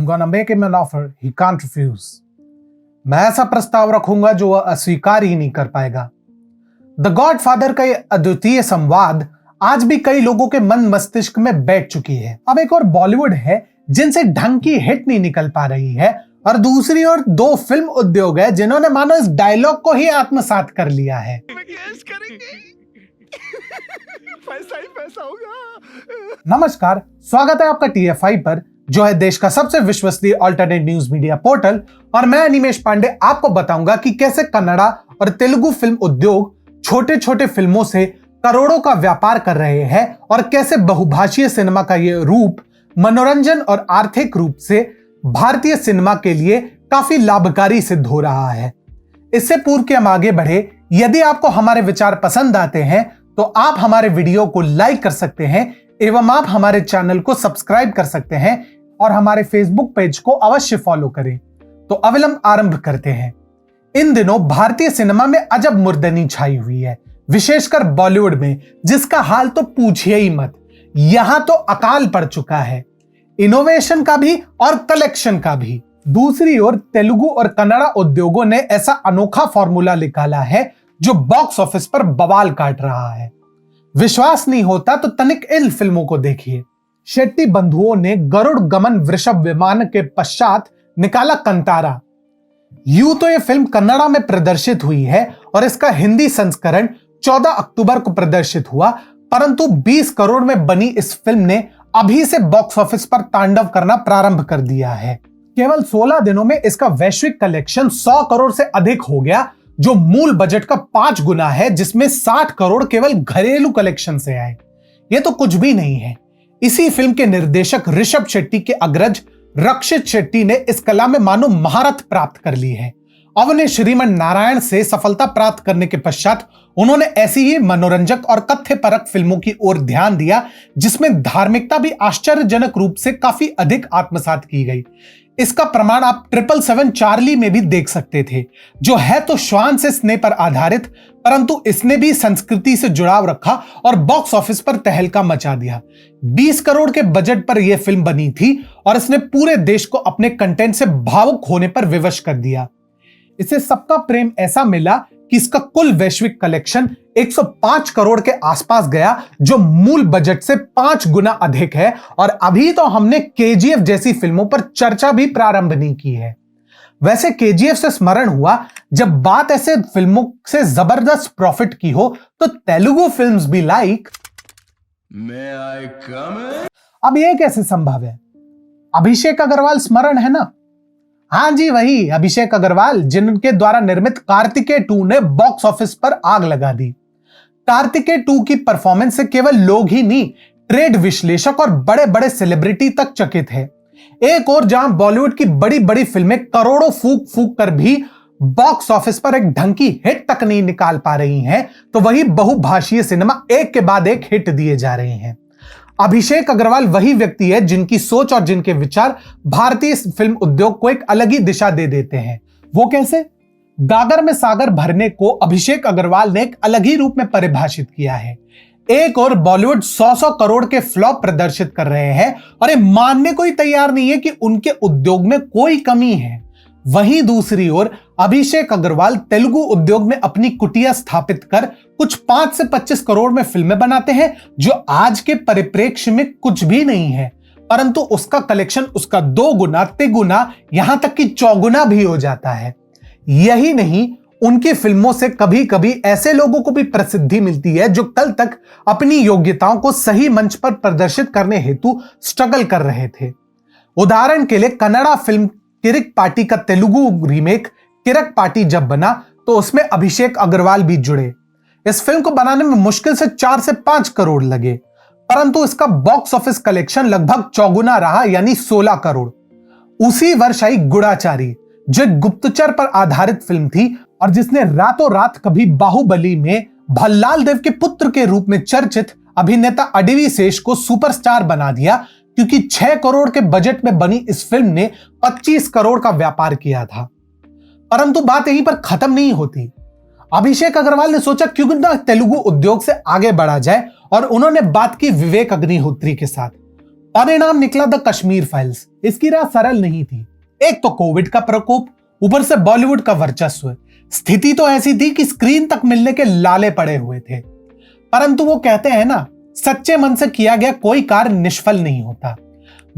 I'm gonna make him an offer he can't refuse. मैं ऐसा प्रस्ताव रखूंगा जो वह अस्वीकार ही नहीं कर पाएगा। द गॉडफादर का यह अद्वितीय संवाद आज भी कई लोगों के मन मस्तिष्क में बैठ चुकी है। अब एक और बॉलीवुड है जिनसे ढंग की हिट नहीं निकल पा रही है, और दूसरी ओर दो फिल्म उद्योग है जिन्होंने मानो इस डायलॉग को ही आत्मसात कर लिया है। पैसा ही पैसा होगा। नमस्कार, स्वागत है आपका TFI पर, जो है देश का सबसे विश्वसनीय अल्टरनेट न्यूज मीडिया पोर्टल। और मैं अनिमेश पांडे आपको बताऊंगा कि कैसे कन्नड़ा और तेलुगु फिल्म उद्योग छोटे छोटे फिल्मों से करोड़ों का व्यापार कर रहे हैं, और कैसे बहुभाषीय सिनेमा का यह रूप मनोरंजन और आर्थिक रूप से भारतीय सिनेमा के लिए काफी लाभकारी सिद्ध हो रहा है। इससे पूर्व कि हम आगे बढ़े, यदि आपको हमारे विचार पसंद आते हैं तो आप हमारे वीडियो को लाइक कर सकते हैं एवं आप हमारे चैनल को सब्सक्राइब कर सकते हैं और हमारे फेसबुक पेज को अवश्य फॉलो करें। तो अविलंब आरंभ करते हैं। इन दिनों भारतीय सिनेमा में अजब मुर्दनी छाई हुई है, विशेषकर बॉलीवुड में, जिसका हाल तो पूछिए ही मत। यहां तो अकाल पड़ चुका है, इनोवेशन का भी और कलेक्शन का भी। दूसरी ओर तेलुगु और कन्नड़ा उद्योगों ने ऐसा अनोखा फॉर्मूला निकाला है जो बॉक्स ऑफिस पर बवाल काट रहा है। विश्वास नहीं होता तो तनिक इन फिल्मों को देखिए। शेट्टी बंधुओं ने गरुड़ गमन वृषभ विमान के पश्चात निकाला कंतारा। यूं तो यह फिल्म कन्नड़ा में प्रदर्शित हुई है और इसका हिंदी संस्करण 14 अक्टूबर को प्रदर्शित हुआ, परंतु 20 करोड़ में बनी इस फिल्म ने अभी से बॉक्स ऑफिस पर तांडव करना प्रारंभ कर दिया है। केवल 16 दिनों में इसका वैश्विक कलेक्शन 100 करोड़ से अधिक हो गया, जो मूल बजट का 5 गुना है, जिसमें 60 करोड़ केवल घरेलू कलेक्शन से आए। यह तो कुछ भी नहीं है। इसी फिल्म के निर्देशक ऋषभ शेट्टी के अग्रज रक्षित शेट्टी ने इस कला में मानो महारत प्राप्त कर ली है। अवने श्रीमन नारायण से सफलता प्राप्त करने के पश्चात उन्होंने ऐसी ही मनोरंजक और तथ्यपरक फिल्मों की ओर ध्यान दिया, जिसमें धार्मिकता भी आश्चर्यजनक रूप से काफी अधिक आत्मसात की गई। इसका प्रमाण आप 777 चार्ली में भी देख सकते थे, जो है तो श्वान से स्नेह पर आधारित, परंतु इसने भी संस्कृति से जुड़ाव रखा और बॉक्स ऑफिस पर तहलका मचा दिया। 20 करोड़ के बजट पर यह फिल्म बनी थी और इसने पूरे देश को अपने कंटेंट से भावुक होने पर विवश कर दिया। इसे सबका प्रेम ऐसा मिला कि इसका कुल वैश्विक कलेक्शन 105 करोड़ के आसपास गया, जो मूल बजट से 5 गुना अधिक है। और अभी तो हमने KGF जैसी फिल्मों पर चर्चा भी प्रारंभ नहीं की है। वैसे KGF से स्मरण हुआ, जब बात ऐसे फिल्मों से जबरदस्त प्रॉफिट की हो तो तेलुगु फिल्म्स भी like May I come in? अब ये कैसे संभव है? अभिषेक अग्रवाल स्मरण है ना? हाँ जी, वही अभिषेक अग्रवाल जिनके द्वारा निर्मित कार्तिकेय 2 ने बॉक्स ऑफिस पर आग लगा दी। कार्तिकेय 2 की परफॉर्मेंस से केवल लोग ही नहीं, ट्रेड विश्लेषक और बड़े बड़े सेलिब्रिटी तक चकित है। एक और जहां बॉलीवुड की बड़ी बड़ी फिल्में करोड़ों फूक फूक कर भी बॉक्स ऑफिस पर एक ढंग की हिट तक नहीं निकाल पा रही हैं, तो वही बहुभाषीय सिनेमा एक के बाद एक हिट दिए जा रहे हैं। अभिषेक अग्रवाल वही व्यक्ति है जिनकी सोच और जिनके विचार भारतीय फिल्म उद्योग को एक अलग ही दिशा दे देते हैं। वो कैसे? गागर में सागर भरने को अभिषेक अग्रवाल ने एक अलग ही रूप में परिभाषित किया है। एक और बॉलीवुड 100 करोड़ के फ्लॉप प्रदर्शित कर रहे हैं और ये मानने को ही तैयार नहीं है कि उनके उद्योग में कोई कमी है। वहीं दूसरी ओर अभिषेक अग्रवाल तेलुगु उद्योग में अपनी कुटिया स्थापित कर कुछ 5 से 25 करोड़ में फिल्में बनाते हैं, जो आज के परिप्रेक्ष्य में कुछ भी नहीं है, परंतु उसका कलेक्शन उसका 2 गुना, 3 गुना, यहां तक कि 4 गुना भी हो जाता है। यही नहीं, उनकी फिल्मों से कभी कभी ऐसे लोगों को भी प्रसिद्धि मिलती है जो कल तक अपनी योग्यताओं को सही मंच पर प्रदर्शित करने हेतु स्ट्रगल कर रहे थे। उदाहरण के लिए कन्नड़ा फिल्म किरिक पार्टी का तेलुगु रीमेक किरक पार्टी जब बना तो उसमें अभिषेक अग्रवाल भी जुड़े। इस फिल्म को बनाने में मुश्किल से 4 से 5 करोड़ लगे, परंतु इसका बॉक्स ऑफिस कलेक्शन लगभग चौगुना रहा, यानी 16 करोड़। उसी वर्ष आई गुड़ाचारी, जो गुप्तचर पर आधारित फिल्म थी और जिसने रातों रात कभी बाहुबली में भल्लाल देव के पुत्र के रूप में चर्चित अभिनेता अडवी शेष को सुपरस्टार बना दिया, क्योंकि 6 करोड़ के बजट में बनी इस फिल्म ने 25 करोड़ का व्यापार किया था। परंतु बात यहीं पर खत्म नहीं होती। अभिषेक अग्रवाल ने सोचा क्यों ना तेलुगु उद्योग से आगे बढ़ा जाए, और उन्होंने बात की विवेक अग्निहोत्री के साथ। परिणाम निकला द कश्मीर फाइल्स। इसकी राह सरल नहीं थी। एक तो कोविड का प्रकोप, ऊपर से बॉलीवुड का वर्चस्व। स्थिति तो ऐसी थी कि स्क्रीन तक मिलने के लाले पड़े हुए थे। परंतु वो कहते हैं ना, सच्चे मन से किया गया कोई कार्य निष्फल नहीं होता।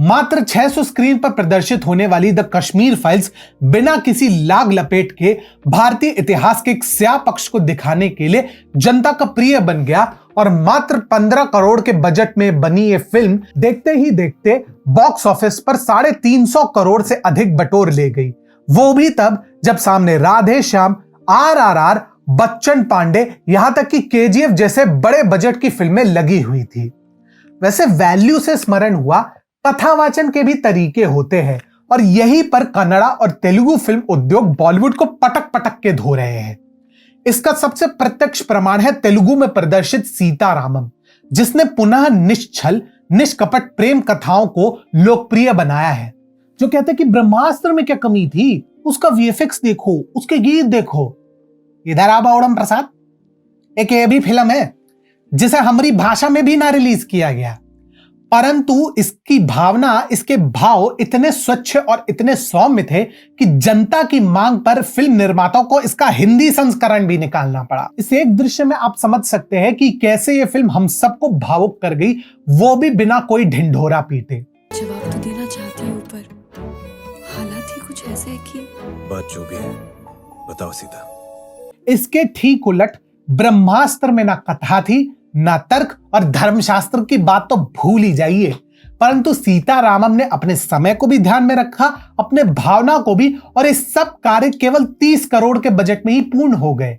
मात्र 600 स्क्रीन पर प्रदर्शित होने वाली द कश्मीर फाइल्स बिना किसी लाग लपेट के भारतीय इतिहास के एक स्या पक्ष को दिखाने के लिए जनता का प्रिय बन गया और मात्र 15 करोड़ के बजट में बनी ये फिल्म देखते ही देखते बॉक्स ऑफिस पर 350 करोड़ से अधिक बटोर ले गई। वो भी तब जब सामने राधे श्याम, RRR, बच्चन पांडे, यहां तक कि KGF जैसे बड़े बजट की फिल्में लगी हुई थी। वैसे वैल्यू से स्मरण हुआ, कथावाचन के भी तरीके होते हैं और यहीं पर कन्नड़ा और तेलुगु फिल्म उद्योग बॉलीवुड को पटक पटक के धो रहे हैं। इसका सबसे प्रत्यक्ष प्रमाण है तेलुगु में प्रदर्शित सीतारामम, जिसने पुनः निश्छल निष्कपट प्रेम कथाओं को लोकप्रिय बनाया है। जो कहते कि ब्रह्मास्त्र में क्या कमी थी, उसका VFX देखो, उसके गीत देखो। इधर आ बाउड़म प्रसाद, एक ये भी फिल्म है जिसे हमारी भाषा में भी ना रिलीज किया गया, परंतु इसकी भावना, इसके भाव इतने स्वच्छ और इतने सौम्य थे कि जनता की मांग पर फिल्म निर्माताओं को इसका हिंदी संस्करण भी निकालना पड़ा। इस एक दृश्य में आप समझ सकते हैं कि कैसे यह फिल्म हम सबको भावुक कर गई, वो भी बिना कोई ढिंढोरा पीटे। जवाब तो देना चाहती हूँ, पर हालात ही कुछ ऐसे है कि बात जो भी है बताओ सीता। इसके ठीक उलट ब्रह्मास्त्र में ना कथा थी, ना तर्क, और धर्मशास्त्र की बात तो भूल ही जाइए। परंतु सीतारामम ने अपने समय को भी ध्यान में रखा, अपने भावना को भी, और इस सब कार्य केवल 30 करोड़ के बजट में ही पूर्ण हो गए।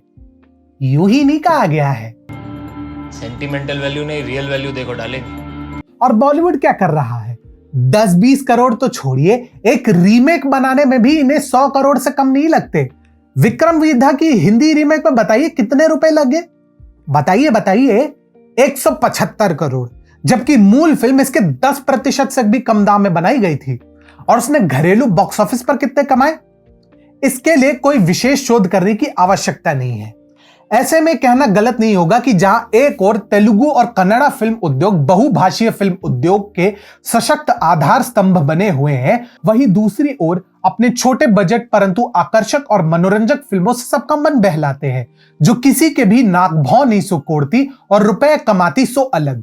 यूं ही नहीं कहा गया है। सेंटिमेंटल वैल्यू नहीं, रियल वैल्यू देखो डालेंगे। और बॉलीवुड क्या कर रहा है? 10-20 करोड़ तो छोड़िए, एक रीमेक बनाने में भी इन्हें 100 करोड़ से कम नहीं लगते। विक्रम वेधा की हिंदी रीमेक में बताइए कितने रुपए लगे? बताइए 175 करोड़, जबकि मूल फिल्म इसके 10% से भी कम दाम में बनाई गई थी। और उसने घरेलू बॉक्स ऑफिस पर कितने कमाए? इसके लिए कोई विशेष शोध करने की आवश्यकता नहीं है। ऐसे में कहना गलत नहीं होगा कि जहां एक और तेलुगु और कन्नड़ा फिल्म उद्योग बहुभाषीय फिल्म उद्योग के सशक्त आधार स्तंभ बने हुए हैं, वहीं दूसरी ओर अपने छोटे बजट परंतु आकर्षक और मनोरंजक फिल्मों से सबका मन बहलाते हैं, जो किसी के भी नाक भौं नहीं सुकोड़ती और रुपए कमाती सो अलग।